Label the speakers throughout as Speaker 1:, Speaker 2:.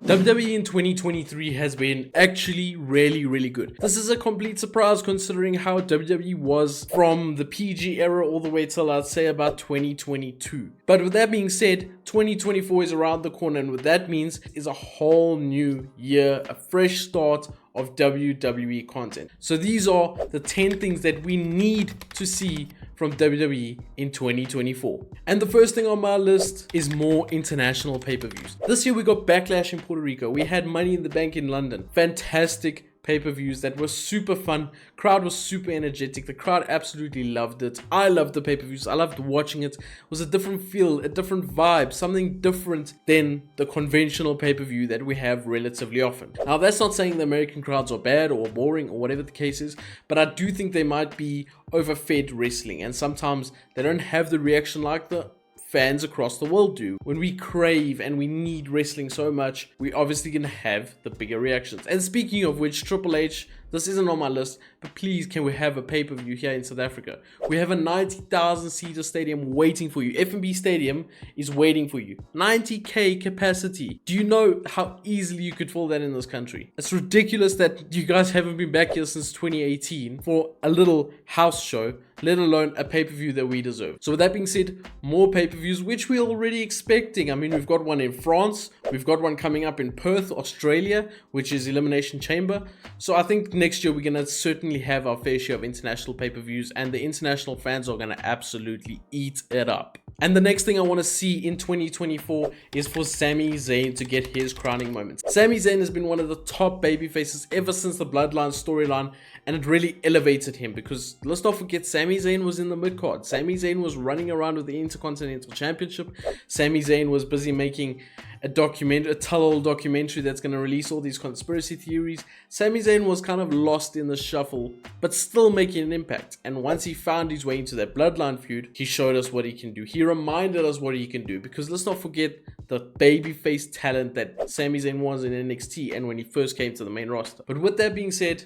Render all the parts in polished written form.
Speaker 1: WWE in 2023 has been actually really good. This is a complete surprise considering how WWE was from the PG era all the way till I'd say about 2022. But with that being said, 2024 is around the corner, and what that means is a whole new year, a fresh start of WWE content. So these are the 10 things that we need to see from WWE in 2024. And the first thing on my list is more international pay-per-views. This year we got Backlash in Puerto Rico. We had Money in the Bank in London. Fantastic pay-per-views that were super fun. Crowd was super energetic. The crowd absolutely loved it. I loved the pay-per-views. I loved watching it. It was a different feel, a different vibe, something different than the conventional pay-per-view that we have relatively often. Now, that's not saying the American crowds are bad or boring or whatever the case is, but I do think they might be overfed wrestling, and sometimes they don't have the reaction like the fans across the world do. When we crave and we need wrestling so much, we're obviously gonna have the bigger reactions. And speaking of which, Triple H, this isn't on my list, but please, can we have a pay-per-view here in South Africa? We have a 90,000 seater stadium waiting for you. F&B Stadium is waiting for you. 90k capacity. Do you know how easily you could fill that in this country? It's ridiculous that you guys haven't been back here since 2018 for a little house show, let alone a pay-per-view that we deserve. So with that being said, more pay-per-views, which we're already expecting. I mean, we've got one in France, we've got one coming up in Perth, Australia, which is Elimination Chamber. So I think next year we're gonna certainly have our fair share of international pay-per-views, and the international fans are gonna absolutely eat it up. And the next thing I want to see in 2024 is for Sami Zayn to get his crowning moments. Sami Zayn has been one of the top babyfaces ever since the Bloodline storyline, and it really elevated him because let's not forget, Sami Zayn was in the Midcard. Sami Zayn was running around with the Intercontinental Championship. Sami Zayn was busy making a tell-all documentary that's going to release all these conspiracy theories. Sami Zayn was kind of lost in the shuffle, but still making an impact. And once he found his way into that Bloodline feud, he showed us what he can do. He reminded us what he can do, because let's not forget the babyface talent that Sami Zayn was in NXT and when he first came to the main roster. But with that being said,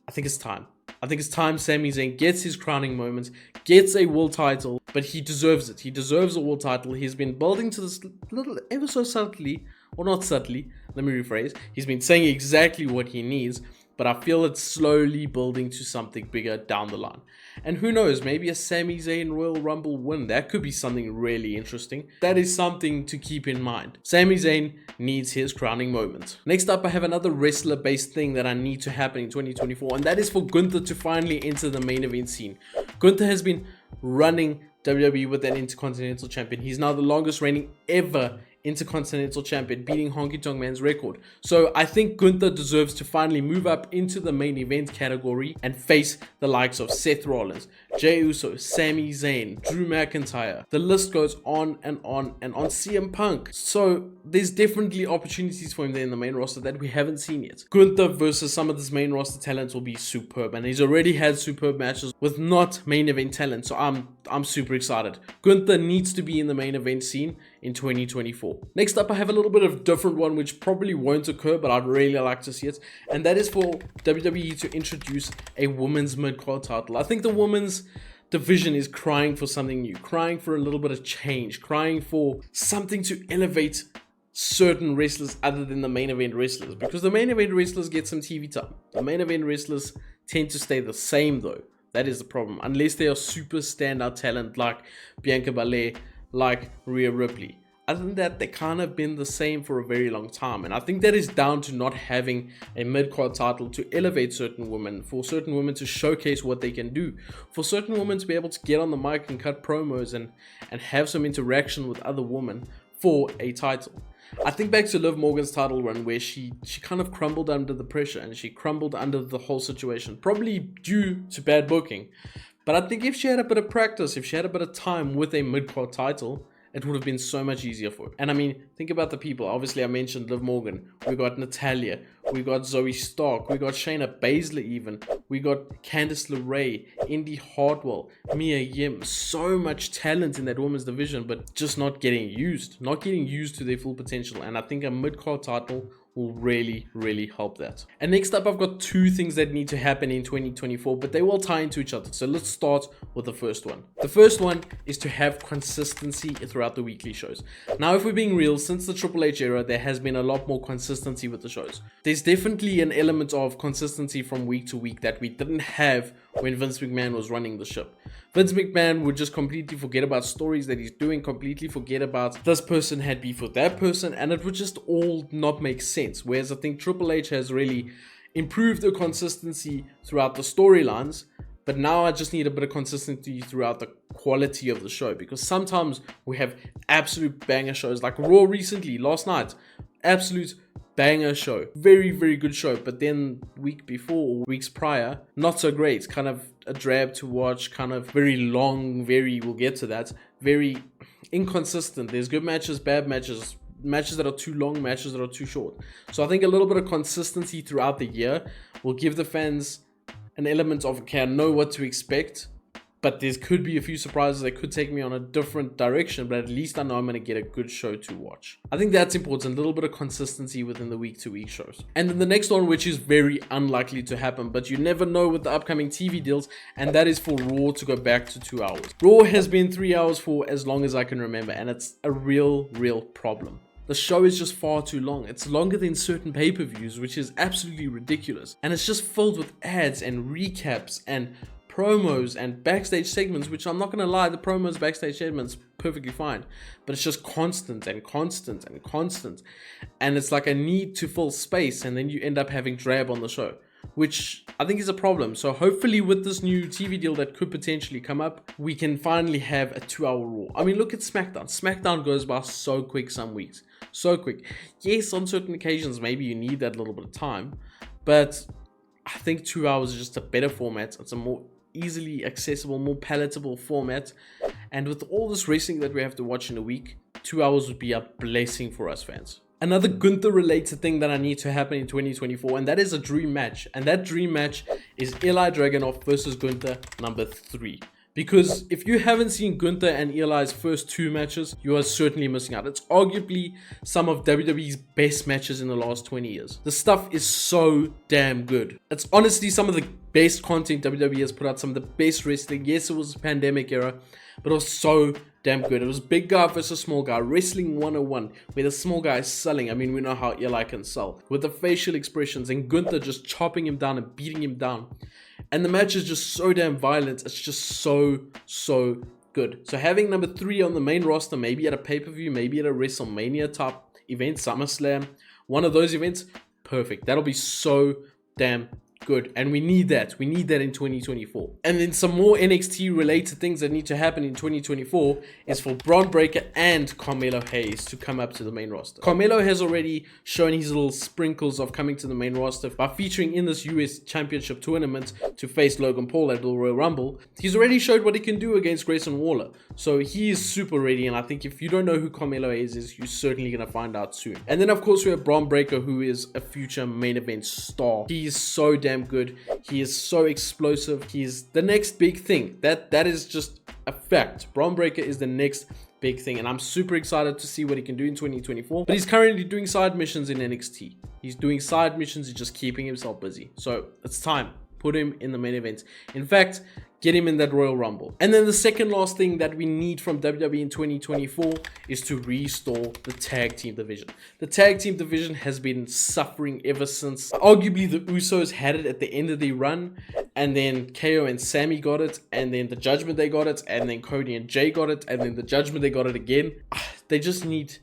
Speaker 1: I think it's time. I think it's time Sami Zayn gets his crowning moment, gets a world title, but he deserves it. He deserves a world title. He's been building to this little, ever so subtly, or not subtly, let me rephrase. He's been saying exactly what he needs, but I feel it's slowly building to something bigger down the line. And who knows, maybe a Sami Zayn Royal Rumble win. That could be something really interesting. That is something to keep in mind. Sami Zayn needs his crowning moment. Next up, I have another wrestler-based thing that I need to happen in 2024, and that is for Gunther to finally enter the main event scene. Gunther has been running WWE with that Intercontinental Champion. He's now the longest reigning ever Intercontinental Champion, beating Honky Tonk Man's record. So I think Gunther deserves to finally move up into the main event category and face the likes of Seth Rollins, Jey Uso, Sami Zayn, Drew McIntyre. The list goes on and on and on. CM Punk. So there's definitely opportunities for him there in the main roster that we haven't seen yet. Gunther versus some of this main roster talents will be superb, and he's already had superb matches with not main event talent. So I'm super excited. Gunther needs to be in the main event scene in 2024. Next up, I have a little bit of different one which probably won't occur, but I'd really like to see it, and that is for WWE to introduce a women's mid-card title. I think the women's division is crying for something new, crying for a little bit of change, crying for something to elevate certain wrestlers other than the main event wrestlers, because the main event wrestlers get some TV time. The main event wrestlers tend to stay the same though. That is the problem, unless they are super standout talent like Bianca Belair, like Rhea Ripley. Other than that, they kind of been the same for a very long time, and I think that is down to not having a mid-card title to elevate certain women, for certain women to showcase what they can do, for certain women to be able to get on the mic and cut promos and have some interaction with other women for a title. I think back to Liv Morgan's title run, where she kind of crumbled under the pressure, and she crumbled under the whole situation, probably due to bad booking. But I think if she had a bit of practice, if she had a bit of time with a mid-card title, it would have been so much easier for her. And I mean, think about the people. Obviously, I mentioned Liv Morgan. We got Natalya. We got Zoe Stark. We got Shayna Baszler even. We got Candice LeRae, Indy Hartwell, Mia Yim. So much talent in that women's division, but just not getting used. Not getting used to their full potential. And I think a mid-card title will really, really help that. And next up, I've got two things that need to happen in 2024, but they will tie into each other. So let's start with the first one. The first one is to have consistency throughout the weekly shows. Now, if we're being real, since the Triple H era, there has been a lot more consistency with the shows. There's definitely an element of consistency from week to week that we didn't have when Vince McMahon was running the ship. Vince McMahon would just completely forget about stories that he's doing, completely forget about this person had beef with that person, and it would just all not make sense. Whereas I think Triple H has really improved the consistency throughout the storylines, but now I just need a bit of consistency throughout the quality of the show, because sometimes we have absolute banger shows like Raw recently, last night, absolute banger show, very, very good show, but then week before or weeks prior, not so great, kind of a drab to watch, kind of very long, we'll get to that, very inconsistent. There's good matches, bad matches, matches that are too long, matches that are too short. So I think a little bit of consistency throughout the year will give the fans an element of, okay, I know what to expect, but there could be a few surprises that could take me on a different direction, but at least I know I'm going to get a good show to watch. I think that's important, a little bit of consistency within the week-to-week shows. And then the next one, which is very unlikely to happen, but you never know with the upcoming TV deals, and that is for Raw to go back to 2 hours. Raw has been 3 hours for as long as I can remember, and it's a real problem. The show is just far too long. It's longer than certain pay-per-views, which is absolutely ridiculous. And it's just filled with ads and recaps and promos and backstage segments, which I'm not going to lie, the promos, backstage segments, perfectly fine. But it's just constant. And it's like a need to fill space, and then you end up having drab on the show, which I think is a problem. So hopefully with this new TV deal that could potentially come up, we can finally have a 2-hour Raw. I mean, look at SmackDown. SmackDown goes by so quick some weeks. So quick. Yes, on certain occasions, maybe you need that little bit of time, but I think 2 hours is just a better format. It's a more easily accessible, more palatable format. And with all this racing that we have to watch in a week, 2 hours would be a blessing for us fans. Another Gunther related thing that I need to happen in 2024, and that is a dream match. And that dream match is Eli Dragunov versus Gunther number 3. Because if you haven't seen Gunther and Eli's first 2 matches, you are certainly missing out. It's arguably some of WWE's best matches in the last 20 years. The stuff is so damn good. It's honestly some of the best content WWE has put out, some of the best wrestling. Yes, it was a pandemic era, but it was so damn good. It was big guy versus small guy, wrestling 101, where the small guy is selling. I mean, we know how Eli can sell, with the facial expressions and Gunther just chopping him down and beating him down. And the match is just so damn violent. It's just so good. So having number 3 on the main roster, maybe at a pay-per-view, maybe at a WrestleMania type event, SummerSlam, one of those events, perfect. That'll be so damn good, and we need that. We need that in 2024. And then some more NXT related things that need to happen in 2024 is for Bron Breakker and Carmelo Hayes to come up to the main roster. Carmelo has already shown his little sprinkles of coming to the main roster by featuring in this US Championship tournament to face Logan Paul at the Royal Rumble. He's already showed what he can do against Grayson Waller, so he is super ready, and I think if you don't know who Carmelo Hayes is, you're certainly going to find out soon. And then of course we have Bron Breakker, who is a future main event star. He is so damn good. He is so explosive. He's the next big thing. That is just a fact. Bron Breakker is the next big thing, and I'm super excited to see what he can do in 2024. But he's currently doing side missions in NXT. He's doing side missions. He's just keeping himself busy. So it's time. Put him in the main event. In fact, get him in that Royal Rumble. And then the second last thing that we need from WWE in 2024 is to restore the tag team division. The tag team division has been suffering ever since arguably the Usos had it at the end of their run, and then KO and Sami got it, and then the Judgment Day got it, and then Cody and Jay got it, and then the Judgment Day got it again. They just need...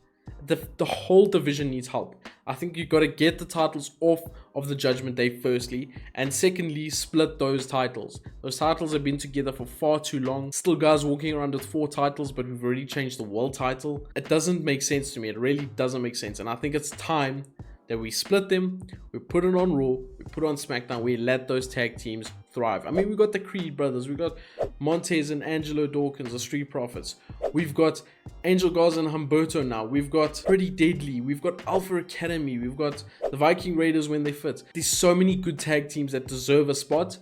Speaker 1: The whole division needs help. I think you got to get the titles off of the Judgment Day firstly, and secondly, split those titles. Those titles have been together for far too long. Still guys walking around with 4 titles, but we've already changed the world title. It doesn't make sense to me. It really doesn't make sense, and I think it's time that we split them, we put it on Raw, we put it on SmackDown, we let those tag teams thrive. I mean, we got the Creed brothers, we got Montez and Angelo Dawkins, the Street Profits. We've got Angel Garza and Humberto now. We've got Pretty Deadly. We've got Alpha Academy. We've got the Viking Raiders when they fit. There's so many good tag teams that deserve a spot,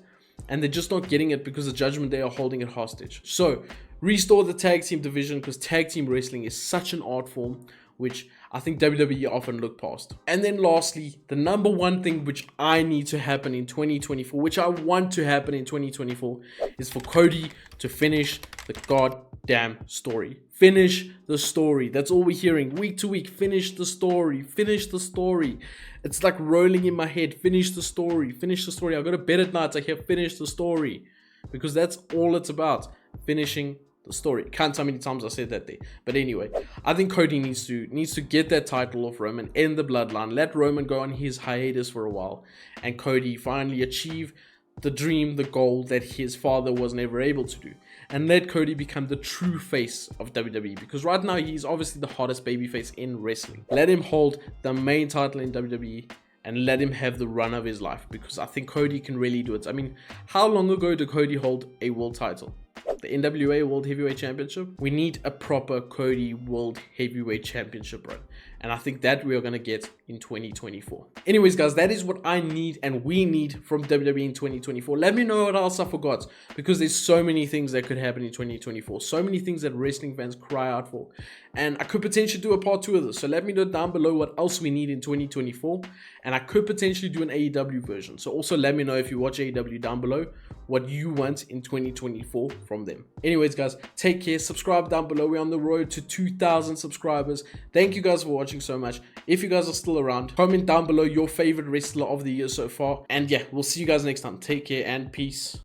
Speaker 1: and they're just not getting it because the Judgment Day are holding it hostage. So, restore the tag team division, because tag team wrestling is such an art form, which I think WWE often look past. And then lastly, the number one thing which I need to happen in 2024, which I want to happen in 2024, is for Cody to finish the goddamn story. Finish the story. That's all we're hearing week to week. Finish the story. Finish the story. It's like rolling in my head. Finish the story. Finish the story. I go to bed at night. I hear finish the story. Because that's all it's about. Finishing the story. Can't tell how many times I said that there. But anyway, I think Cody needs to get that title off Roman, end the bloodline, let Roman go on his hiatus for a while, and Cody finally achieve the dream, the goal that his father was never able to do. And let Cody become the true face of WWE. Because right now, he's obviously the hottest babyface in wrestling. Let him hold the main title in WWE and let him have the run of his life. Because I think Cody can really do it. I mean, how long ago did Cody hold a world title? The NWA World Heavyweight Championship. We need a proper Cody World Heavyweight Championship run. And I think that we are going to get in 2024. Anyways, guys, that is what I need and we need from WWE in 2024. Let me know what else I forgot, because there's so many things that could happen in 2024. So many things that wrestling fans cry out for. And I could potentially do a part 2 of this. So let me know down below what else we need in 2024. And I could potentially do an AEW version. So also let me know, if you watch AEW, down below what you want in 2024 from them. Anyways, guys, take care. Subscribe down below. We're on the road to 2,000 subscribers. Thank you guys for watching so much. If you guys are still around, comment down below your favorite wrestler of the year so far. And yeah, we'll see you guys next time. Take care and peace.